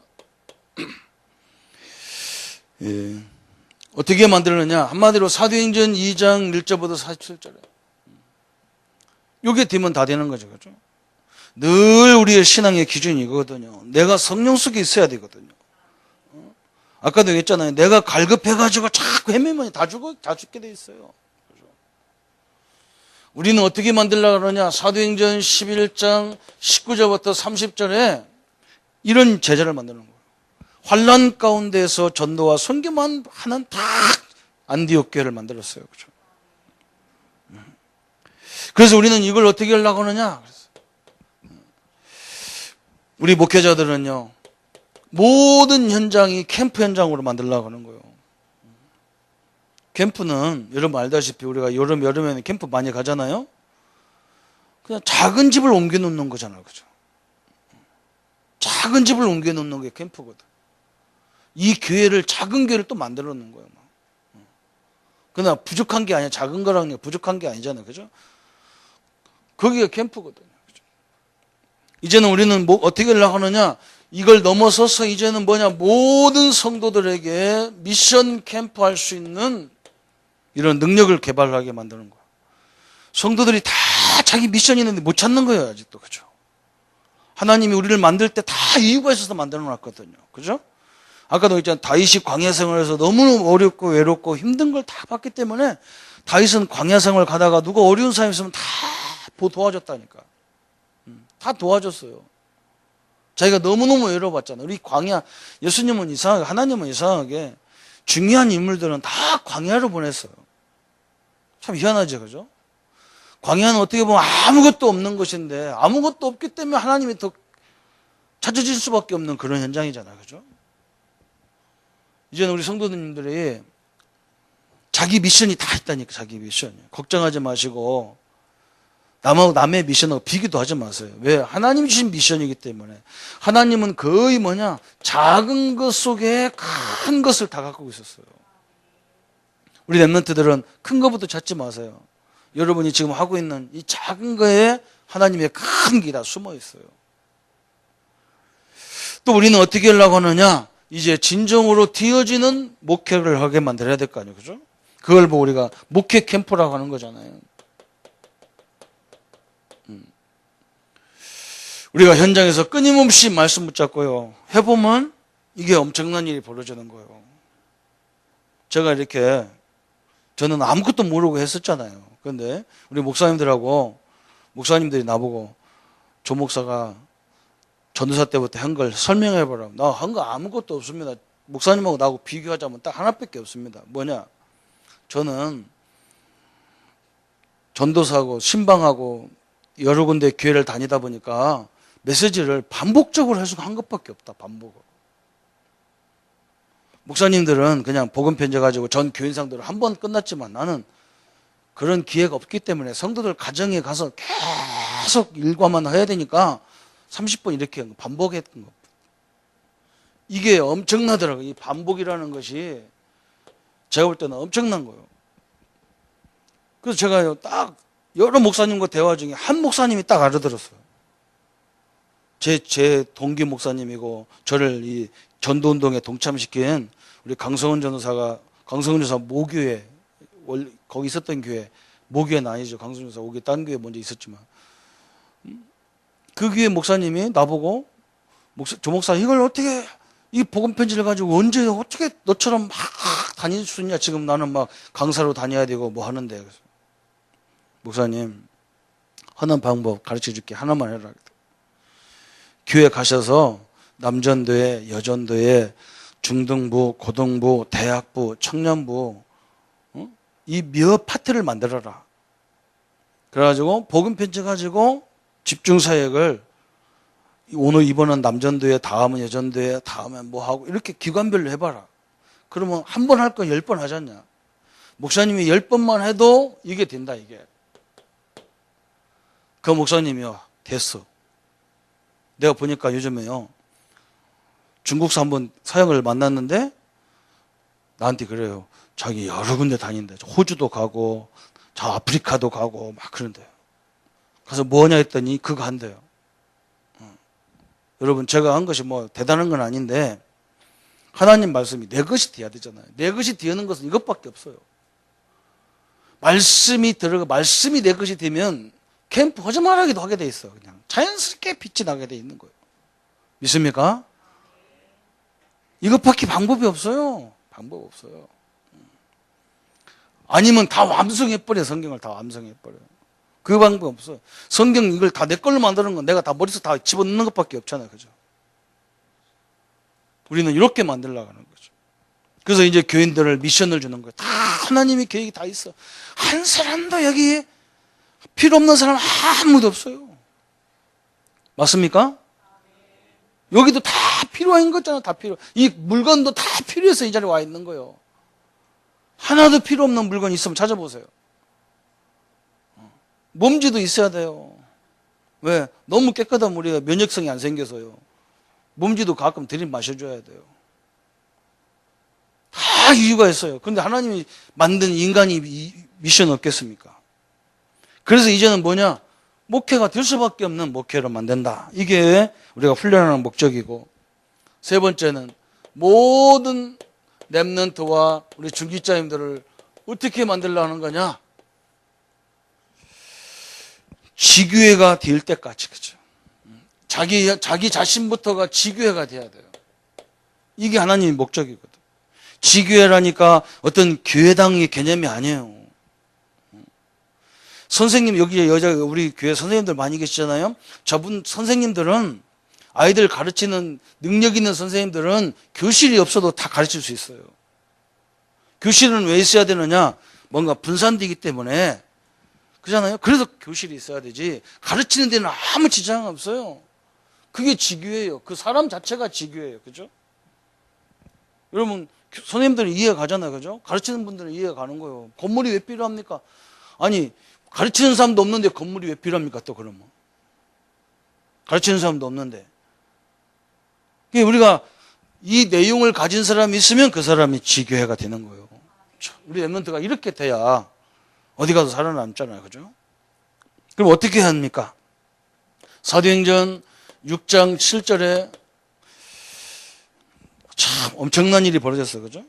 예. 어떻게 만들느냐? 한마디로 사도행전 2장 1절부터 47절에. 요게 되면 다 되는 거죠. 그죠? 늘 우리의 신앙의 기준이 이거거든요. 내가 성령 속에 있어야 되거든요. 아까도 얘기했잖아요. 내가 갈급해가지고 자꾸 헤매면 다 죽게 돼 있어요. 그죠? 우리는 어떻게 만들려고 그러냐? 사도행전 11장 19절부터 30절에 이런 제자를 만드는 거예요. 환난 가운데서 전도와 선교만 하는 다 안디옥 교회를 만들었어요. 그죠? 그래서 우리는 이걸 어떻게 하려고 하느냐? 우리 목회자들은요, 모든 현장이 캠프 현장으로 만들려고 하는 거예요. 캠프는 여러분 알다시피 우리가 여름에는 캠프 많이 가잖아요. 그냥 작은 집을 옮겨 놓는 거잖아요. 그죠? 작은 집을 옮겨 놓는 게 캠프거든. 이 교회를, 작은 교회를 또 만들어 놓는 거예요. 그러나 부족한 게 아니야. 작은 거랑 부족한 게 아니잖아요. 그죠? 거기가 캠프거든요. 그죠? 이제는 우리는 어떻게 하려고 하느냐? 이걸 넘어서서 이제는 모든 성도들에게 미션 캠프 할 수 있는 이런 능력을 개발하게 만드는 거예요. 성도들이 다 자기 미션이 있는데 못 찾는 거예요. 아직도. 그죠? 하나님이 우리를 만들 때 다 이유가 있어서 만들어 놨거든요. 그죠? 아까도 있잖아요. 다윗이 광야 생활에서 너무 어렵고 외롭고 힘든 걸 다 봤기 때문에 다윗은 광야 생활 가다가 누가 어려운 사람이 있으면 다 도와줬다니까. 다 도와줬어요. 자기가 너무너무 외로워봤잖아요. 우리 광야, 예수님은 이상하게, 하나님은 이상하게 중요한 인물들은 다 광야로 보냈어요. 참 희한하죠. 그죠? 광야는 어떻게 보면 아무것도 없는 것인데 아무것도 없기 때문에 하나님이 더 찾아질 수밖에 없는 그런 현장이잖아요. 그죠? 이제는 우리 성도님들이 자기 미션이 다 있다니까. 자기 미션이. 걱정하지 마시고 남하고 남의 미션하고 비교도 하지 마세요. 왜? 하나님 주신 미션이기 때문에. 하나님은 거의 작은 것 속에 큰 것을 다 갖고 있었어요. 우리 랩런트들은 큰 것부터 찾지 마세요. 여러분이 지금 하고 있는 이 작은 거에 하나님의 큰 게 다 숨어 있어요. 또 우리는 어떻게 하려고 하느냐? 이제 진정으로 뒤어지는 목회를 하게 만들어야 될 거 아니에요. 그죠? 그걸 우리가 목회 캠프라고 하는 거잖아요. 우리가 현장에서 끊임없이 말씀 붙잡고요. 해보면 이게 엄청난 일이 벌어지는 거예요. 제가 이렇게, 저는 아무것도 모르고 했었잖아요. 그런데 우리 목사님들이 나보고 조 목사가 전도사 때부터 한 걸 설명해보라고. 나 한 거 아무것도 없습니다. 목사님하고 나하고 비교하자면 딱 하나밖에 없습니다. 뭐냐? 저는 전도사하고 신방하고 여러 군데 교회를 다니다 보니까 메시지를 반복적으로 해석한 것밖에 없다. 반복으로. 목사님들은 그냥 복음 편지해가지고 전 교인상들을 한 번 끝났지만 나는 그런 기회가 없기 때문에 성도들 가정에 가서 계속 일과만 해야 되니까 30분 이렇게 반복했던 것. 이게 엄청나더라고요. 이 반복이라는 것이 제가 볼 때는 엄청난 거예요. 그래서 제가 딱 여러 목사님과 대화 중에 한 목사님이 딱 알아들었어요. 제 동기 목사님이고 저를 이 전도운동에 동참시킨 우리 강성훈 전도사 모교회, 거기 있었던 교회, 모교회는 아니죠. 강성훈 전도사 오기 딴 교회 먼저 있었지만 그 교회 목사님이 나보고 조 목사 이걸 어떻게 이 복음 편지를 가지고 언제 어떻게 너처럼 막 다닐 수 있냐. 지금 나는 막 강사로 다녀야 되고 뭐 하는데. 그래서 목사님 하는 방법 가르쳐 줄게. 하나만 해라. 교회 가셔서 남전도회, 여전도회, 중등부, 고등부, 대학부, 청년부 이 몇 파트를 만들어라. 그래가지고 복음 편지 가지고 집중사역을 오늘 이번은 남전도회, 다음은 여전도회, 다음엔 뭐 하고 이렇게 기관별로 해봐라. 그러면 한 번 할 거 10번 하지 않냐. 목사님이 10번만 해도 이게 된다. 이게. 그 목사님이요. 됐어. 내가 보니까 요즘에요. 중국서 한번 사역을 만났는데 나한테 그래요. 자기 여러 군데 다닌대. 호주도 가고 저 아프리카도 가고 막 그런데요. 가서 뭐냐 했더니 그거 한대요. 여러분 제가 한 것이 뭐 대단한 건 아닌데 하나님 말씀이 내 것이 돼야 되잖아요. 내 것이 되는 것은 이것밖에 없어요. 말씀이 내 것이 되면 캠프 허전하기도 하게 돼 있어. 그냥 자연스럽게 빛이 나게 돼 있는 거예요. 믿습니까? 이것밖에 방법이 없어요. 방법 없어요. 아니면 다 완성해버려. 성경을 다 완성해버려. 그 방법 없어요. 성경 이걸 다 내 걸로 만드는 건 내가 다 머릿속에 다 집어넣는 것밖에 없잖아요. 그죠? 우리는 이렇게 만들려고 하는 거죠. 그래서 이제 교인들을 미션을 주는 거예요. 다 하나님의 계획이 다 있어. 한 사람도 여기 필요 없는 사람 아무도 없어요. 맞습니까? 여기도 다 필요한 거잖아. 다 필요. 이 물건도 다 필요해서 이 자리에 와 있는 거예요. 하나도 필요 없는 물건 있으면 찾아보세요. 몸지도 있어야 돼요. 왜? 너무 깨끗한 물이에요. 면역성이 안 생겨서요. 몸지도 가끔 들이마셔줘야 돼요. 다 이유가 있어요. 그런데 하나님이 만든 인간이 미션 없겠습니까? 그래서 이제는 뭐냐? 목회가 될 수밖에 없는 목회로 만든다. 이게 우리가 훈련하는 목적이고, 세 번째는 모든 렘넌트와 우리 중기자님들을 어떻게 만들려고 하는 거냐? 지교회가 될 때까지, 그죠? 자기 자신부터가 지교회가 돼야 돼요. 이게 하나님의 목적이거든. 지교회라니까 어떤 교회당의 개념이 아니에요. 선생님, 여기 우리 교회 선생님들 많이 계시잖아요. 저분 선생님들은 아이들 가르치는 능력 있는 선생님들은 교실이 없어도 다 가르칠 수 있어요. 교실은 왜 있어야 되느냐? 뭔가 분산되기 때문에. 그렇잖아요. 그래서 교실이 있어야 되지. 가르치는 데는 아무 지장 없어요. 그게 지교예요. 그 사람 자체가 지교예요. 그죠? 여러분, 선생님들은 이해가 가잖아요. 그죠? 가르치는 분들은 이해가 가는 거예요. 건물이 왜 필요합니까? 아니, 가르치는 사람도 없는데 건물이 왜 필요합니까? 또 그러면. 가르치는 사람도 없는데. 우리가 이 내용을 가진 사람이 있으면 그 사람이 지교회가 되는 거예요. 우리 렘넌트가 이렇게 돼야 어디 가서 살아남잖아요. 그죠? 그럼 어떻게 해야 합니까? 사도행전 6장 7절에 참 엄청난 일이 벌어졌어요. 그죠?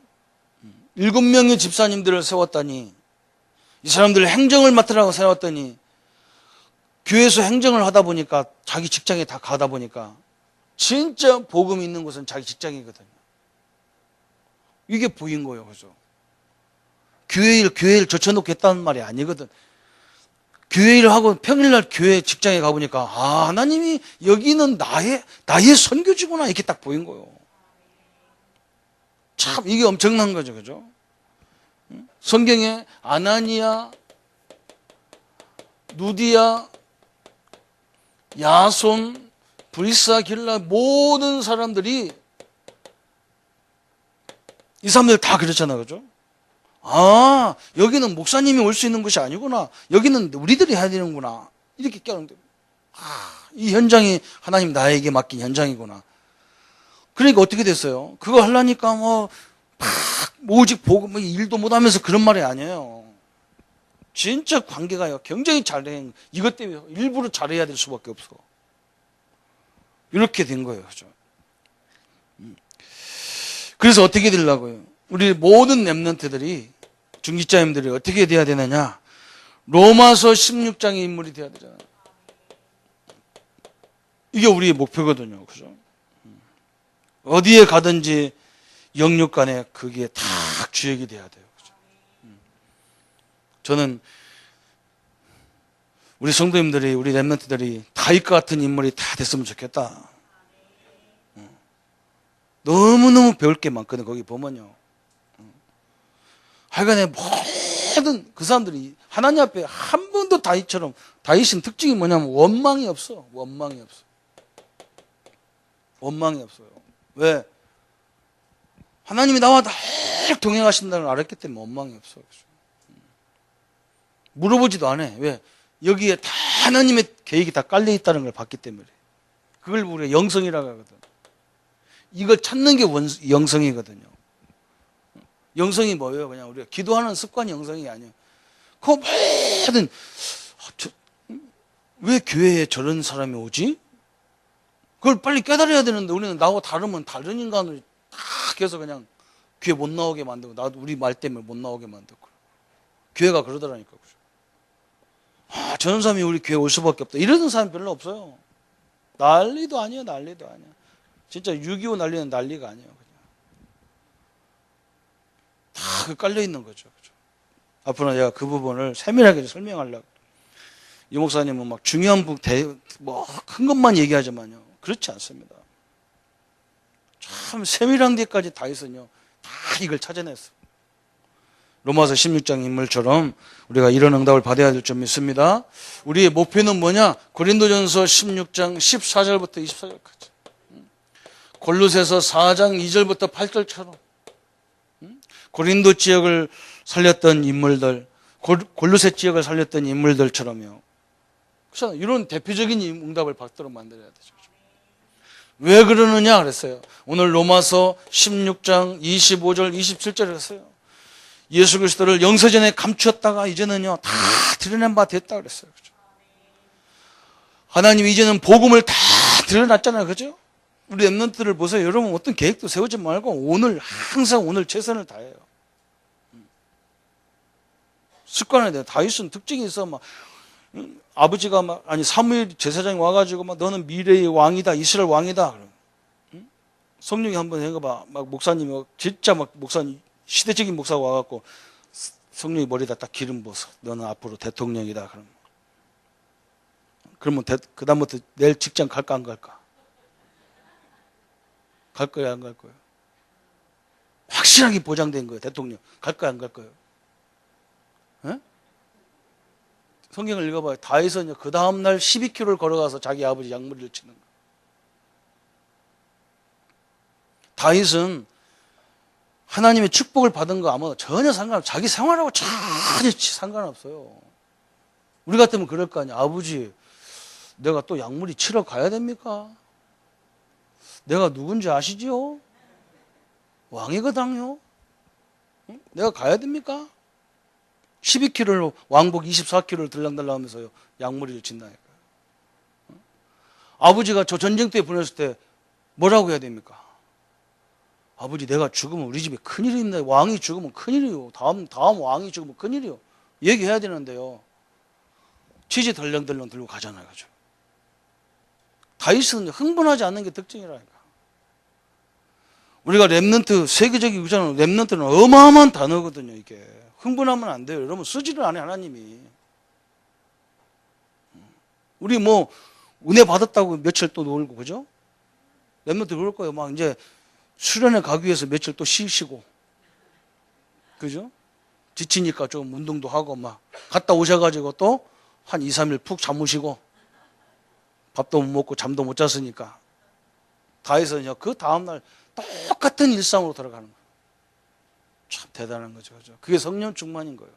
7명의 집사님들을 세웠다니, 이 사람들 행정을 맡으라고 세웠더니, 교회에서 행정을 하다 보니까, 자기 직장에 다 가다 보니까, 진짜 복음이 있는 곳은 자기 직장이거든요. 이게 보인 거예요. 그죠? 교회를 젖혀놓겠다는 말이 아니거든. 교회 일을 하고 평일날 교회 직장에 가보니까, 아, 하나님이 여기는 나의 선교지구나. 이렇게 딱 보인 거예요. 참, 이게 엄청난 거죠. 그죠? 성경에 아나니아, 누디아, 야손, 브리스길라 모든 사람들이 이 사람들 다 그렇잖아요. 그죠? 아, 여기는 목사님이 올 수 있는 곳이 아니구나. 여기는 우리들이 해야 되는구나. 이렇게 깨닫는 이 현장이 하나님 나에게 맡긴 현장이구나. 그러니까 어떻게 됐어요? 그거 하려니까 오직 보고 일도 못하면서 그런 말이 아니에요. 진짜 관계가요. 굉장히 잘해. 이것 때문에 일부러 잘해야 될 수밖에 없어. 이렇게 된 거예요. 그죠? 그래서 어떻게 되려고요? 우리 모든 렘넌트들이, 중직자님들이 어떻게 돼야 되느냐? 로마서 16장의 인물이 돼야 되잖아요. 이게 우리의 목표거든요. 그죠? 어디에 가든지 영육 간에 그게 다 주역이 돼야 돼요. 그죠? 저는 우리 성도님들이, 우리 렘넌트들이 다윗과 같은 인물이 다 됐으면 좋겠다. 너무너무 배울 게 많거든. 거기 보면요. 하여간에 모든 그 사람들이 하나님 앞에 한 번도 다윗처럼, 다윗은 특징이 뭐냐면 원망이 없어. 원망이 없어. 원망이 없어요. 왜? 하나님이 나와 늘 동행하신다는 걸 알았기 때문에 원망이 없어. 물어보지도 않아. 왜? 여기에 다 하나님의 계획이 다 깔려 있다는 걸 봤기 때문에. 그걸 우리가 영성이라고 하거든. 이걸 찾는 게 영성이거든요. 영성이 뭐예요? 그냥 우리가 기도하는 습관이 영성이 아니에요. 그 모든 왜 교회에 저런 사람이 오지? 그걸 빨리 깨달아야 되는데 우리는 나하고 다르면 다른 인간을 다 계속 그냥 교회 못 나오게 만들고 나도 우리 말 때문에 못 나오게 만들고 교회가 그러더라니까. 저런 사람이 우리 교회 올 수밖에 없다. 이러는 사람 별로 없어요. 난리도 아니에요. 난리도 아니야. 진짜 6.25 난리는 난리가 아니에요. 다 깔려 있는 거죠. 그죠? 앞으로 제가 그 부분을 세밀하게 설명하려고. 이 목사님은 막 중요한 큰 것만 얘기하지만요. 그렇지 않습니다. 참 세밀한 데까지 다 있으요. 다 이걸 찾아냈어. 로마서 16장 인물처럼 우리가 이런 응답을 받아야 될 줄 믿습니다. 우리의 목표는 뭐냐? 고린도전서 16장 14절부터 24절까지. 골로새서 4장 2절부터 8절처럼. 고린도 지역을 살렸던 인물들, 골로새 지역을 살렸던 인물들처럼요. 그래서 이런 대표적인 응답을 받도록 만들어야 되죠. 왜 그러느냐 그랬어요. 오늘 로마서 16장 25절 27절에 했어요. 예수 그리스도를 영세전에 감추었다가 이제는요 다 드러낸 바 됐다 그랬어요. 그죠? 하나님 이제는 복음을 다 드러났잖아요. 그죠? 우리 렘넌트를 보세요. 여러분 어떤 계획도 세우지 말고 오늘 항상 오늘 최선을 다해요. 습관을 내. 다윗은 특징이 있어. 막 아버지가 사무엘 제사장이 와가지고 너는 미래의 왕이다, 이스라엘 왕이다. 성령이 한번 해봐. 막 목사님이 진짜 막 목사님 시대적인 목사가 와갖고 성령이 머리에다 딱 기름 부어서 너는 앞으로 대통령이다. 그러면 그다음부터 내일 직장 갈까 안 갈까? 갈 거야 안 갈 거야? 확실하게 보장된 거예요. 대통령 갈 거야 안 갈 거예요? 에? 성경을 읽어봐요. 다윗은 그 다음날 12km를 걸어가서 자기 아버지 양머리를 치는 거예요. 다윗은 하나님의 축복을 받은 거 아무도 전혀 상관없어요. 자기 생활하고 전혀 상관없어요. 우리 같으면 그럴 거 아니야. 아버지 내가 또 양머리 치러 가야 됩니까? 내가 누군지 아시지요? 왕이거든요. 내가 가야 됩니까? 12km를 왕복 24km를 들락달락 하면서요. 양머리를 친다니까요. 아버지가 저 전쟁터에 보냈을 때 뭐라고 해야 됩니까? 아버지 내가 죽으면 우리 집에 큰일이 있네. 왕이 죽으면 큰일이요. 다음 왕이 죽으면 큰일이요. 얘기해야 되는데요. 치즈 덜렁덜렁 들고 가잖아요. 그죠? 다윗은 흥분하지 않는 게 특징이라니까. 우리가 렘넌트, 세계적인 위자는 렘넌트는 어마어마한 단어거든요. 이게 흥분하면 안 돼요. 여러분 쓰지를 않아요. 하나님이. 우리 은혜 받았다고 며칠 또 놀고 그죠? 렘넌트 그럴 거예요. 막 이제 수련회 가기 위해서 며칠 또 쉬시고 그죠? 지치니까 좀 운동도 하고 막 갔다 오셔가지고 또 한 2, 3일 푹 잠으시고 밥도 못 먹고 잠도 못 잤으니까 다윗은요 그 다음날 똑같은 일상으로 돌아가는 거예요. 참 대단한 거죠. 그죠? 그게 성령 충만인 거예요.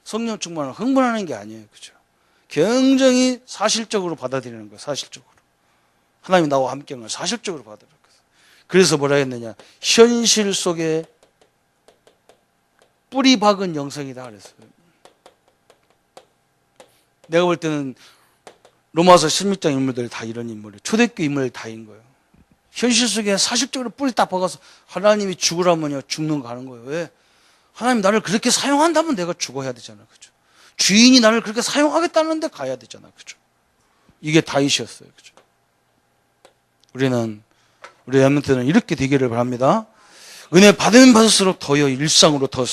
성령 충만은 흥분하는 게 아니에요. 그죠? 굉장히 사실적으로 받아들이는 거예요. 사실적으로. 하나님이 나와 함께 하는 걸 사실적으로 받아들여요. 그래서 뭐라 했느냐? 현실 속에 뿌리 박은 영성이다 그랬어요. 내가 볼 때는 로마서 16장 인물들이 다 이런 인물이에요. 초대교회 인물이 다인 거예요. 현실 속에 사실적으로 뿌리 딱 박아서 하나님이 죽으라면요 죽는 거 하는 거예요. 왜? 하나님 나를 그렇게 사용한다면 내가 죽어야 되잖아. 그죠? 주인이 나를 그렇게 사용하겠다는데 가야 되잖아. 그죠? 이게 다윗이었어요. 그죠? 우리 렘넌트는 이렇게 되기를 바랍니다. 은혜 받으면 받을수록 더요 일상으로 더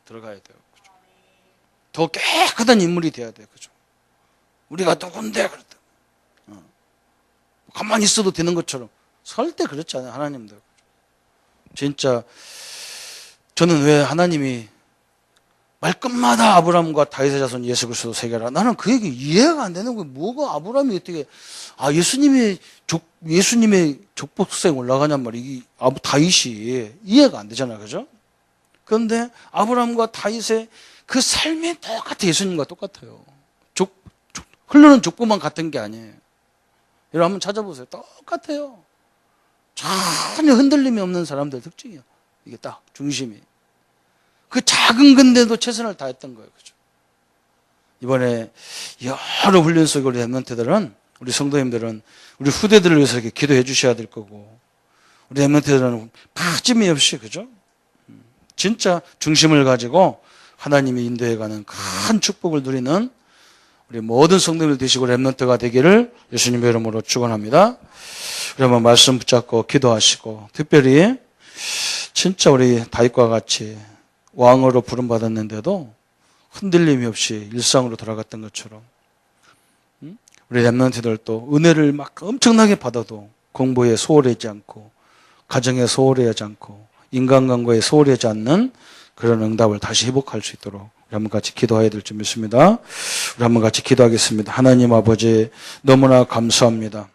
들어가야 돼요. 그죠? 더 깨끗한 인물이 돼야 돼요. 그죠? 우리가 누군데 그랬다. 가만히 있어도 되는 것처럼 절대 그렇지 않아요. 하나님도. 진짜 저는 왜 하나님이 말끝마다 아브라함과 다윗의 자손 예수 그리스도 세계라. 나는 그 얘기 이해가 안 되는 거예요. 뭐가 아브라함이 어떻게 예수님의 족복수에 올라가냔 말이에요. 다윗이 이해가 안 되잖아요. 그죠? 그런데 아브라함과 다윗의 그 삶이 똑같아. 예수님과 똑같아요. 흘러는 족보만 같은 게 아니에요. 여러분 한번 찾아보세요. 똑같아요. 전혀 흔들림이 없는 사람들 특징이에요. 이게 딱 중심이. 그 작은 건데도 최선을 다했던 거예요. 그죠? 이번에 여러 훈련 속에 우리 랩런트들은, 우리 성도님들은 우리 후대들을 위해서 이렇게 기도해 주셔야 될 거고, 우리 랩런트들은 빠짐이 없이, 그죠? 진짜 중심을 가지고 하나님이 인도해가는 큰 축복을 누리는 우리 모든 성도들 되시고 랩런트가 되기를 예수님의 이름으로 축원합니다. 우리 한번 말씀 붙잡고 기도하시고, 특별히 진짜 우리 다윗과 같이 왕으로 부름받았는데도 흔들림이 없이 일상으로 돌아갔던 것처럼 우리 랩런트들도 은혜를 막 엄청나게 받아도 공부에 소홀하지 않고, 가정에 소홀하지 않고, 인간관계에 소홀하지 않는 그런 응답을 다시 회복할 수 있도록 우리 한번 같이 기도해야 될 줄 믿습니다. 우리 한번 같이 기도하겠습니다. 하나님 아버지, 너무나 감사합니다.